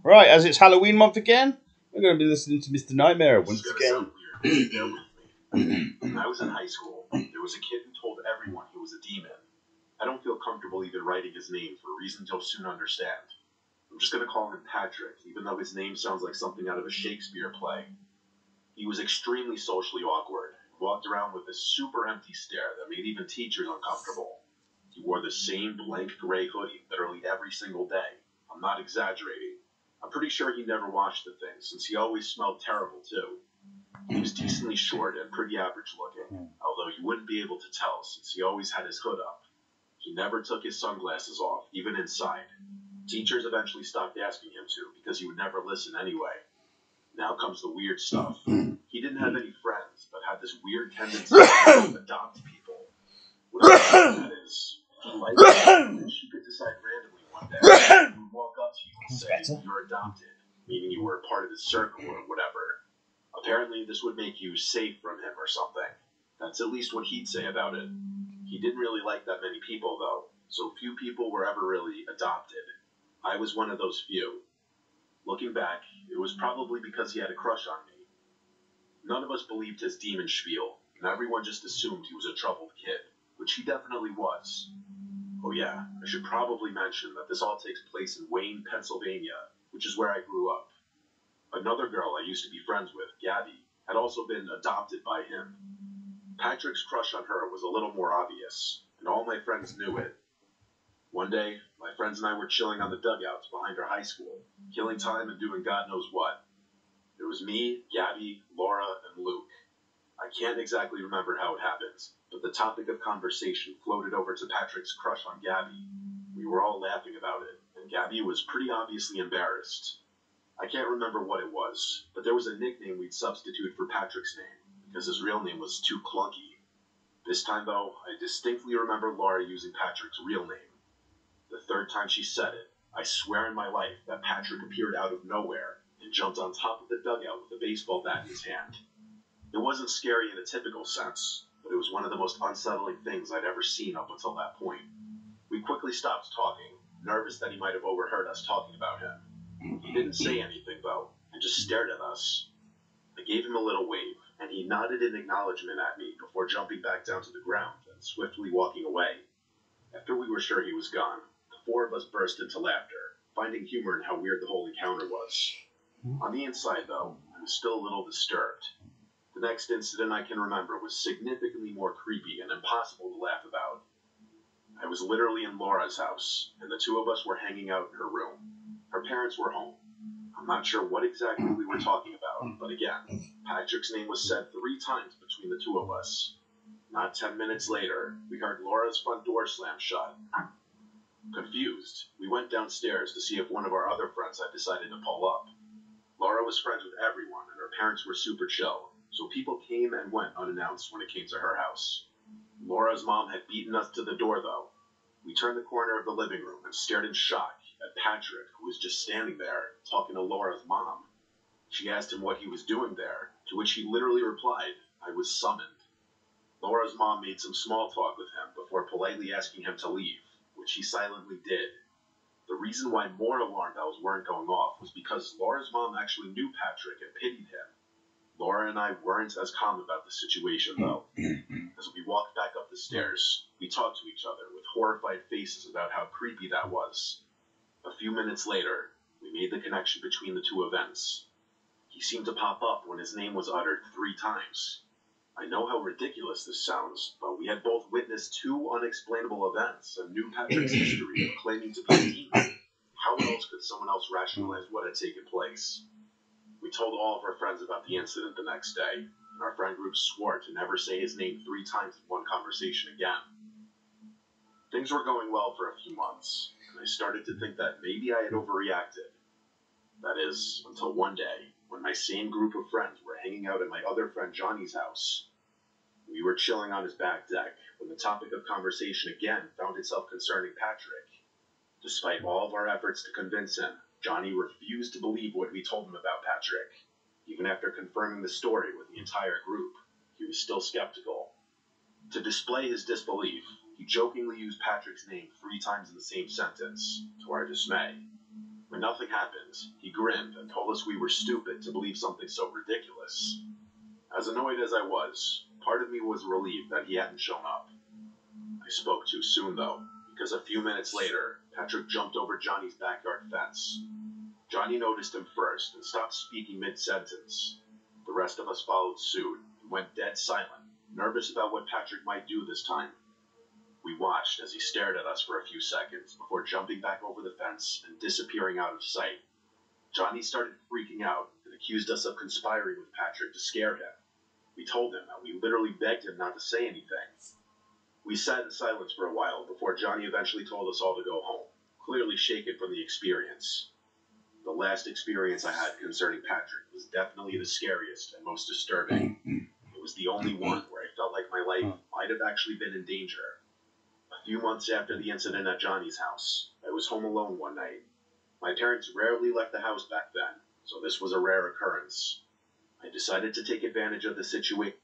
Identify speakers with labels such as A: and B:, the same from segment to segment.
A: Right, as it's Halloween month again, we're going to be listening to Mr. Nightmare once again.
B: When I was in high school, there was a kid who told everyone he was a demon. I don't feel comfortable even writing his name for reasons you'll soon understand. I'm just going to call him Patrick, even though his name sounds like something out of a Shakespeare play. He was extremely socially awkward. He walked around with this super empty stare that made even teachers uncomfortable. He wore the same blank gray hoodie literally every single day. I'm not exaggerating. I'm pretty sure he never washed the thing, since he always smelled terrible too. He was decently short and pretty average looking, although you wouldn't be able to tell since he always had his hood up. He never took his sunglasses off, even inside. Teachers eventually stopped asking him to because he would never listen anyway. Now comes the weird stuff. He didn't have any friends, but had this weird tendency to adopt people. Whatever that is. He liked it, and she could decide randomly one day. He would walk up to you and say, "You're adopted," meaning you were a part of his circle or whatever. Apparently, this would make you safe from him or something. That's at least what he'd say about it. He didn't really like that many people, though, so few people were ever really adopted. I was one of those few. Looking back, it was probably because he had a crush on me. None of us believed his demon spiel, and everyone just assumed he was a troubled kid, which he definitely was. Oh yeah, I should probably mention that this all takes place in Wayne, Pennsylvania, which is where I grew up. Another girl I used to be friends with, Gabby, had also been adopted by him. Patrick's crush on her was a little more obvious, and all my friends knew it. One day, my friends and I were chilling on the dugouts behind our high school, killing time and doing God knows what. It was me, Gabby, Laura, and Luke. I can't exactly remember how it happened, but the topic of conversation floated over to Patrick's crush on Gabby. We were all laughing about it, and Gabby was pretty obviously embarrassed. I can't remember what it was, but there was a nickname we'd substitute for Patrick's name, because his real name was too clunky. This time, though, I distinctly remember Laura using Patrick's real name. The third time she said it, I swear in my life that Patrick appeared out of nowhere and jumped on top of the dugout with a baseball bat in his hand. It wasn't scary in a typical sense, but it was one of the most unsettling things I'd ever seen up until that point. We quickly stopped talking, nervous that he might have overheard us talking about him. He didn't say anything, though, and just stared at us. I gave him a little wave, and he nodded in acknowledgement at me before jumping back down to the ground and swiftly walking away. After we were sure he was gone, the four of us burst into laughter, finding humor in how weird the whole encounter was. On the inside, though, I was still a little disturbed. The next incident I can remember was significantly more creepy and impossible to laugh about. I was literally in Laura's house, and the two of us were hanging out in her room. Her parents were home. I'm not sure what exactly we were talking about, but again, Patrick's name was said 3 times between the two of us. Not 10 minutes later, we heard Laura's front door slam shut. Confused, we went downstairs to see if one of our other friends had decided to pull up. Laura was friends with everyone, and her parents were super chill, so people came and went unannounced when it came to her house. Laura's mom had beaten us to the door, though. We turned the corner of the living room and stared in shock at Patrick, who was just standing there, talking to Laura's mom. She asked him what he was doing there, to which he literally replied, "I was summoned." Laura's mom made some small talk with him before politely asking him to leave, which he silently did. The reason why more alarm bells weren't going off was because Laura's mom actually knew Patrick and pitied him. Laura and I weren't as calm about the situation, though. As we walked back up the stairs, we talked to each other with horrified faces about how creepy that was. A few minutes later, we made the connection between the two events. He seemed to pop up when his name was uttered 3 times. I know how ridiculous this sounds, but we had both witnessed 2 unexplainable events and knew Patrick's history of claiming to be a demon. How else could someone else rationalize what had taken place? We told all of our friends about the incident the next day, and our friend group swore to never say his name 3 times in one conversation again. Things were going well for a few months, and I started to think that maybe I had overreacted. That is, until one day, when my same group of friends were hanging out at my other friend Johnny's house. We were chilling on his back deck when the topic of conversation again found itself concerning Patrick. Despite all of our efforts to convince him, Johnny refused to believe what we told him about Patrick. Even after confirming the story with the entire group, he was still skeptical. To display his disbelief, he jokingly used Patrick's name 3 times in the same sentence, to our dismay. When nothing happened, he grinned and told us we were stupid to believe something so ridiculous. As annoyed as I was, part of me was relieved that he hadn't shown up. I spoke too soon, though, because a few minutes later, Patrick jumped over Johnny's backyard fence. Johnny noticed him first and stopped speaking mid-sentence. The rest of us followed suit and went dead silent, nervous about what Patrick might do this time. We watched as he stared at us for a few seconds before jumping back over the fence and disappearing out of sight. Johnny started freaking out and accused us of conspiring with Patrick to scare him. We told him that we literally begged him not to say anything. We sat in silence for a while before Johnny eventually told us all to go home, clearly shaken from the experience. The last experience I had concerning Patrick was definitely the scariest and most disturbing. It was the only one where I felt like my life might have actually been in danger. A few months after the incident at Johnny's house, I was home alone one night. My parents rarely left the house back then, so this was a rare occurrence. I decided to take advantage of the situation.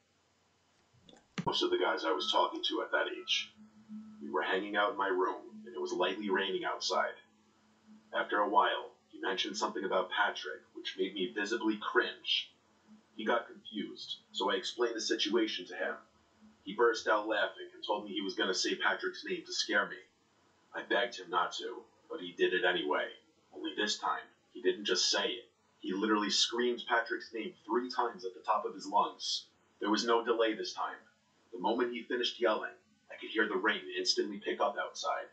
B: Most of the guys I was talking to at that age. We were hanging out in my room, and it was lightly raining outside. After a while, he mentioned something about Patrick, which made me visibly cringe. He got confused, so I explained the situation to him. He burst out laughing and told me he was going to say Patrick's name to scare me. I begged him not to, but he did it anyway. Only this time, he didn't just say it. He literally screamed Patrick's name 3 times at the top of his lungs. There was no delay this time. The moment he finished yelling, I could hear the rain instantly pick up outside.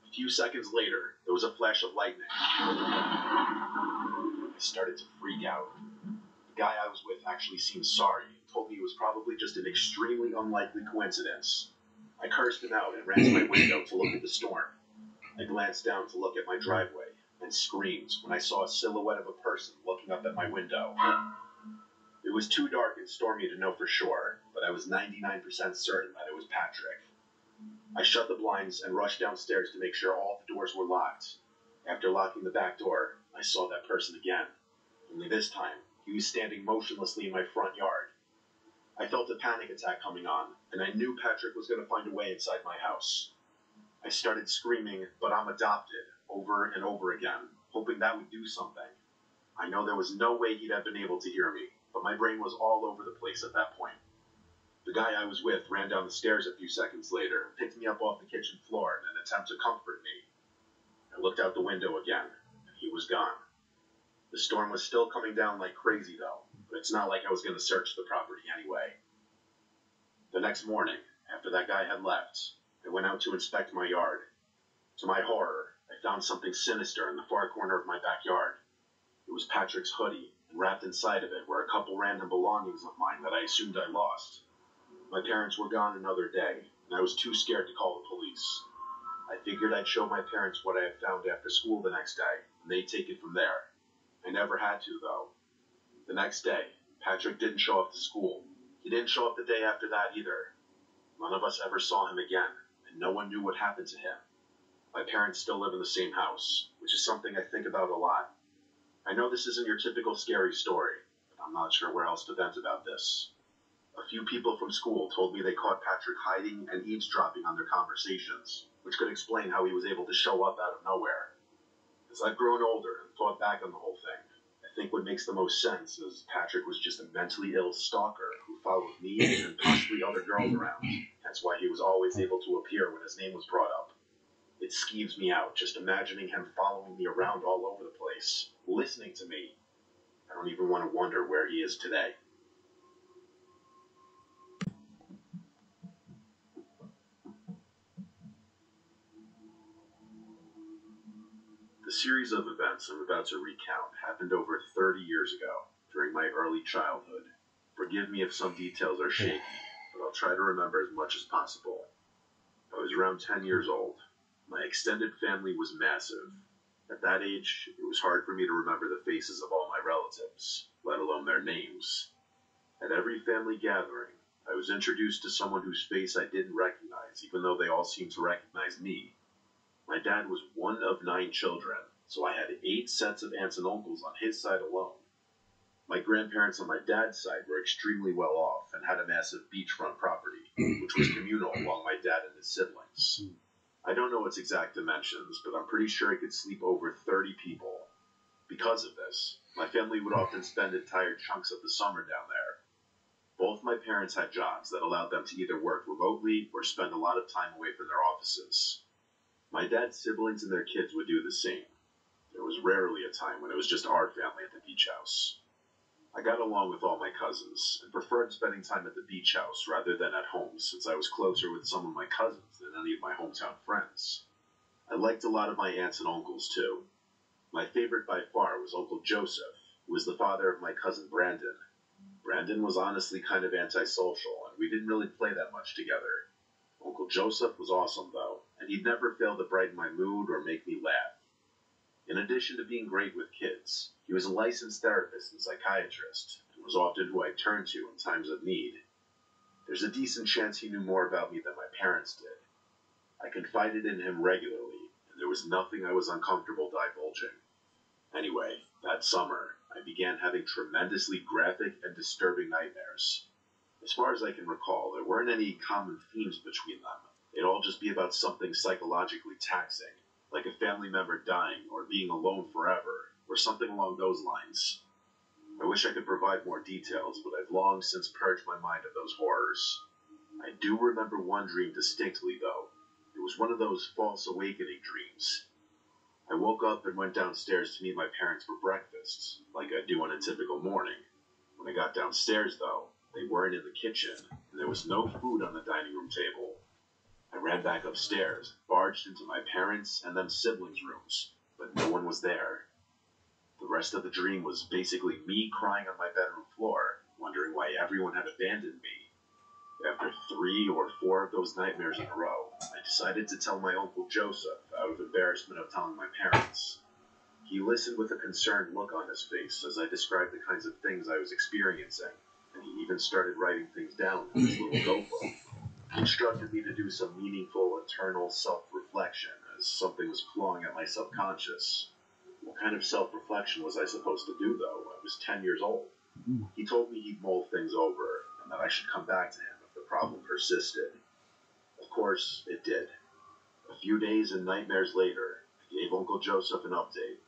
B: A few seconds later, there was a flash of lightning. I started to freak out. The guy I was with actually seemed sorry and told me it was probably just an extremely unlikely coincidence. I cursed him out and ran to my window to look at the storm. I glanced down to look at my driveway and screamed when I saw a silhouette of a person looking up at my window. It was too dark and stormy to know for sure, but I was 99% certain that it was Patrick. I shut the blinds and rushed downstairs to make sure all the doors were locked. After locking the back door, I saw that person again. Only this time, he was standing motionlessly in my front yard. I felt a panic attack coming on, and I knew Patrick was going to find a way inside my house. I started screaming, "But I'm adopted," over and over again, hoping that would do something. I know there was no way he'd have been able to hear me, but my brain was all over the place at that point. The guy I was with ran down the stairs a few seconds later and picked me up off the kitchen floor in an attempt to comfort me. I looked out the window again, and he was gone. The storm was still coming down like crazy, though, but it's not like I was going to search the property anyway. The next morning, after that guy had left, I went out to inspect my yard. To my horror, I found something sinister in the far corner of my backyard. It was Patrick's hoodie, and wrapped inside of it were a couple random belongings of mine that I assumed I lost. My parents were gone another day, and I was too scared to call the police. I figured I'd show my parents what I had found after school the next day, and they'd take it from there. I never had to, though. The next day, Patrick didn't show up to school. He didn't show up the day after that either. None of us ever saw him again, and no one knew what happened to him. My parents still live in the same house, which is something I think about a lot. I know this isn't your typical scary story, but I'm not sure where else to vent about this. A few people from school told me they caught Patrick hiding and eavesdropping on their conversations, which could explain how he was able to show up out of nowhere. As I've grown older and thought back on the whole thing, I think what makes the most sense is Patrick was just a mentally ill stalker who followed me and possibly other girls around. That's why he was always able to appear when his name was brought up. It skeeves me out just imagining him following me around all over the place, listening to me. I don't even want to wonder where he is today. The series of events I'm about to recount happened over 30 years ago, during my early childhood. Forgive me if some details are shaky, but I'll try to remember as much as possible. I was around 10 years old. My extended family was massive. At that age, it was hard for me to remember the faces of all my relatives, let alone their names. At every family gathering, I was introduced to someone whose face I didn't recognize, even though they all seemed to recognize me. My dad was one of 9 children, so I had 8 sets of aunts and uncles on his side alone. My grandparents on my dad's side were extremely well off and had a massive beachfront property, which was communal among my dad and his siblings. I don't know its exact dimensions, but I'm pretty sure it could sleep over 30 people. Because of this, my family would often spend entire chunks of the summer down there. Both my parents had jobs that allowed them to either work remotely or spend a lot of time away from their offices. My dad's siblings and their kids would do the same. There was rarely a time when it was just our family at the beach house. I got along with all my cousins and preferred spending time at the beach house rather than at home, since I was closer with some of my cousins than any of my hometown friends. I liked a lot of my aunts and uncles too. My favorite by far was Uncle Joseph, who was the father of my cousin Brandon. Brandon was honestly kind of antisocial, and we didn't really play that much together. Uncle Joseph was awesome though, and he'd never fail to brighten my mood or make me laugh. In addition to being great with kids, he was a licensed therapist and psychiatrist, and was often who I turned to in times of need. There's a decent chance he knew more about me than my parents did. I confided in him regularly, and there was nothing I was uncomfortable divulging. Anyway, that summer, I began having tremendously graphic and disturbing nightmares. As far as I can recall, there weren't any common themes between them. They'd all just be about something psychologically taxing, like a family member dying or being alone forever, or something along those lines. I wish I could provide more details, but I've long since purged my mind of those horrors. I do remember one dream distinctly, though. It was one of those false awakening dreams. I woke up and went downstairs to meet my parents for breakfast, like I do on a typical morning. When I got downstairs, though, they weren't in the kitchen, and there was no food on the dining room table. I ran back upstairs, barged into my parents' and them siblings' rooms, but no one was there. The rest of the dream was basically me crying on my bedroom floor, wondering why everyone had abandoned me. After 3 or 4 of those nightmares in a row, I decided to tell my Uncle Joseph out of embarrassment of telling my parents. He listened with a concerned look on his face as I described the kinds of things I was experiencing, and he even started writing things down in his little notebook. He instructed me to do some meaningful internal self-reflection, as something was clawing at my subconscious. What kind of self-reflection was I supposed to do, though? I was 10 years old. He told me he'd mull things over, and that I should come back to him if the problem persisted. Of course, it did. A few days and nightmares later, I gave Uncle Joseph an update.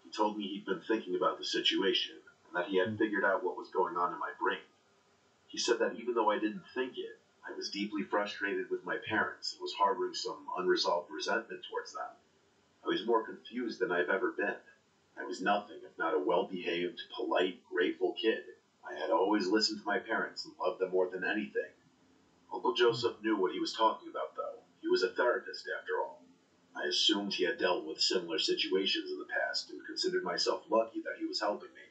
B: He told me he'd been thinking about the situation, and that he had figured out what was going on in my brain. He said that even though I didn't think it, I was deeply frustrated with my parents and was harboring some unresolved resentment towards them. I was more confused than I've ever been. I was nothing if not a well-behaved, polite, grateful kid. I had always listened to my parents and loved them more than anything. Uncle Joseph knew what he was talking about, though. He was a therapist, after all. I assumed he had dealt with similar situations in the past and considered myself lucky that he was helping me.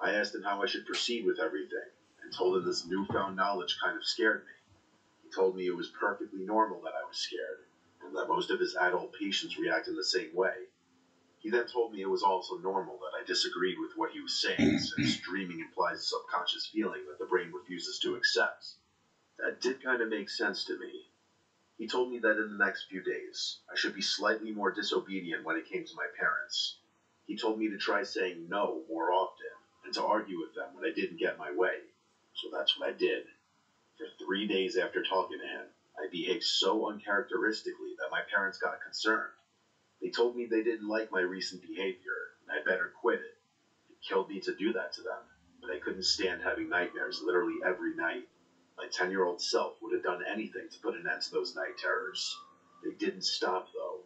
B: I asked him how I should proceed with everything, and told him this newfound knowledge kind of scared me. He told me it was perfectly normal that I was scared, and that most of his adult patients react in the same way. He then told me it was also normal that I disagreed with what he was saying, since dreaming implies a subconscious feeling that the brain refuses to accept. That did kind of make sense to me. He told me that in the next few days, I should be slightly more disobedient when it came to my parents. He told me to try saying no more often, and to argue with them when I didn't get my way. So that's what I did. For 3 days after talking to him, I behaved so uncharacteristically that my parents got concerned. They told me they didn't like my recent behavior, and I better quit it. It killed me to do that to them, but I couldn't stand having nightmares literally every night. My 10-year-old self would have done anything to put an end to those night terrors. They didn't stop, though.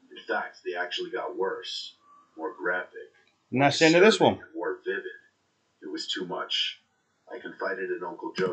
B: In fact, they actually got worse, more graphic,
A: And that's the end of this one.
B: and more vivid. It was too much. I confided in Uncle Joseph.